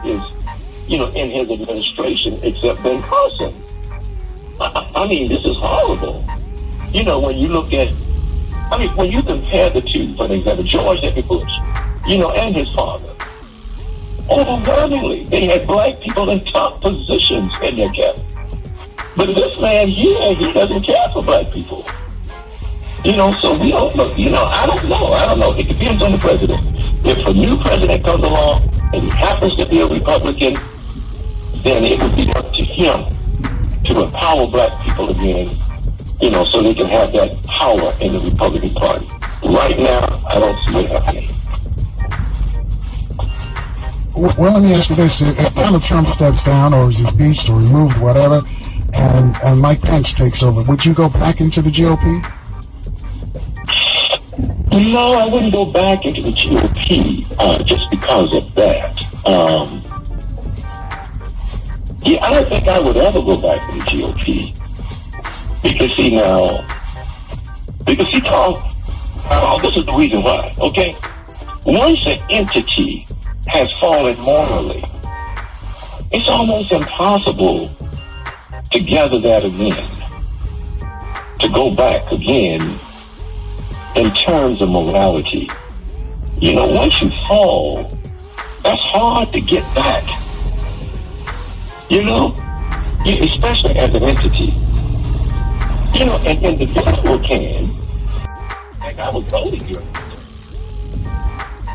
in his administration except Ben Carson. I mean, this is horrible. When you look at, when you compare the two, for example, George W. Bush, and his father, overwhelmingly, they had black people in top positions in their cabinet. But this man here, he doesn't care for black people. So we don't look, I don't know. It depends on the president. If a new president comes along and he happens to be a Republican, then it would be up to him to empower black people again, so they can have that power in the Republican Party. Right now, I don't see it happening. Well, let me ask you this. If Donald Trump steps down or is impeached or removed, whatever, and Mike Pence takes over, would you go back into the GOP? No, I wouldn't go back into the GOP just because of that. I don't think I would ever go back to the GOP. Because this is the reason why, okay? Once an entity has fallen morally, it's almost impossible to gather that again, to go back again in terms of morality. Once you fall, that's hard to get back. Especially as an entity. An individual can. Like I was voting during.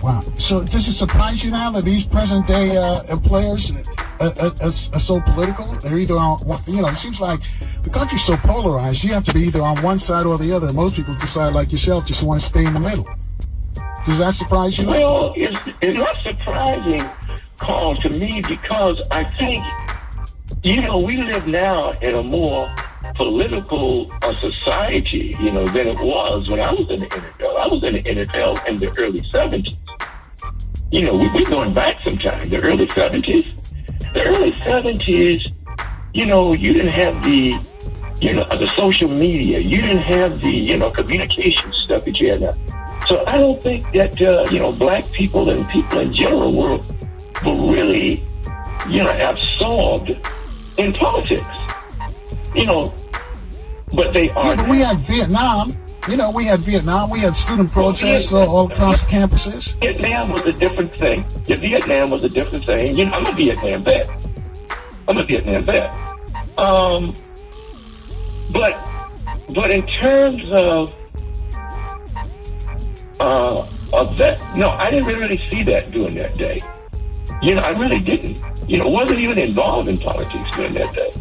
Wow. So does it surprise you now that these present day players are so political? They're either on, it seems like the country's so polarized. You have to be either on one side or the other. Most people decide, like yourself, just want to stay in the middle. Does that surprise you? Well, it's not surprising, Carl, to me, because I think, we live now in a more political society, than it was when I was in the NFL. I was in the NFL in the early 70s. We're going back sometime, the early 70s. The early 70s, you didn't have the social media. You didn't have the, communication stuff that you had now. So I don't think that, black people and people in general were really, absorbed in politics. But they are. Yeah, but we had Vietnam. We had student protests all across the campuses. Vietnam was a different thing. I'm a Vietnam vet. But in terms of that, no, I didn't really see that during that day. I really didn't. Wasn't even involved in politics during that day.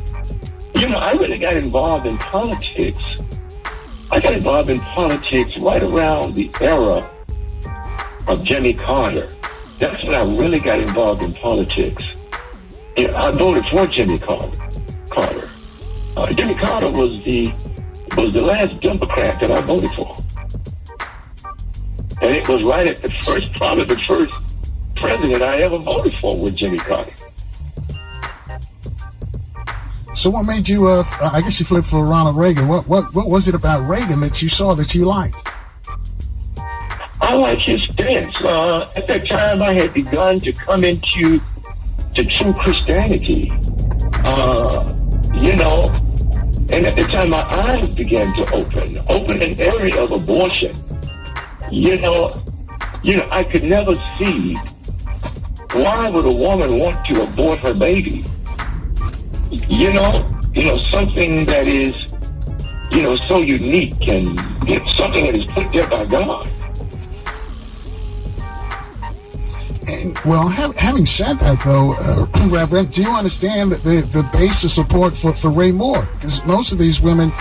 I really got involved in politics. I got involved in politics right around the era of Jimmy Carter. That's when I really got involved in politics. I voted for Jimmy Carter. Jimmy Carter was the last Democrat that I voted for. And it was right at the first president I ever voted for was Jimmy Carter. So what made you, I guess you flipped for Ronald Reagan. What was it about Reagan that you saw that you liked? I liked his stance. At that time, I had begun to come into true Christianity. And at the time, my eyes began to open an area of abortion. I could never see why would a woman want to abort her baby. Something that is, so unique and something that is put there by God. And, well, having said that, though, Reverend, do you understand that the base of support for Ray Moore? Because most of these women,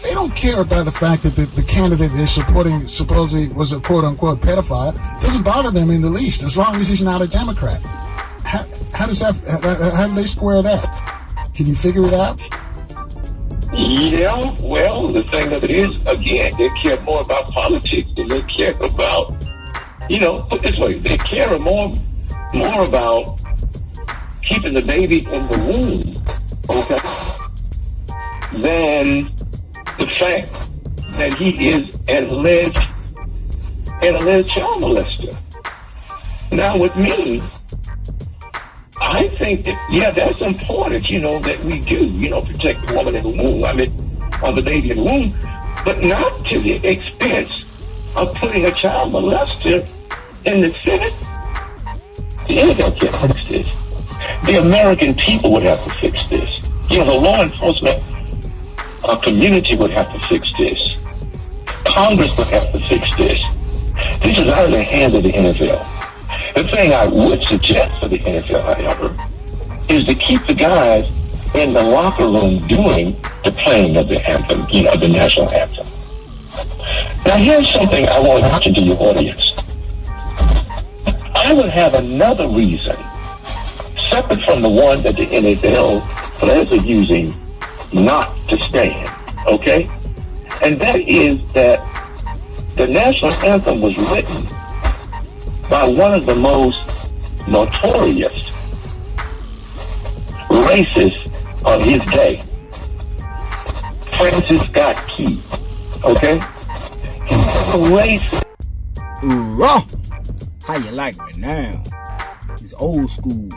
they don't care about the fact that the candidate they're supporting supposedly was a quote-unquote pedophile. It doesn't bother them in the least, as long as he's not a Democrat. How do they square that? Can you figure it out? Yeah, well, the thing of it is, again, they care more about politics than they care about, put this way, they care more about keeping the baby in the womb, okay, than the fact that he is an alleged child molester. Now, with me, I think that, yeah, that's important, that we do, protect the woman in the womb, or the baby in the womb, but not to the expense of putting a child molester in the Senate. The NFL can't fix this. The American people would have to fix this. The law enforcement community would have to fix this. Congress would have to fix this. This is out of the hands of the NFL. The thing I would suggest for the NFL, however, is to keep the guys in the locker room doing the playing of the anthem, the national anthem. Now, here's something I want to mention to your audience. I would have another reason, separate from the one that the NFL players are using not to stand, okay? And that is that the national anthem was written by one of the most notorious racists of his day, Francis Scott Key, okay? He's a racist. Raw. How you like me now? It's old school.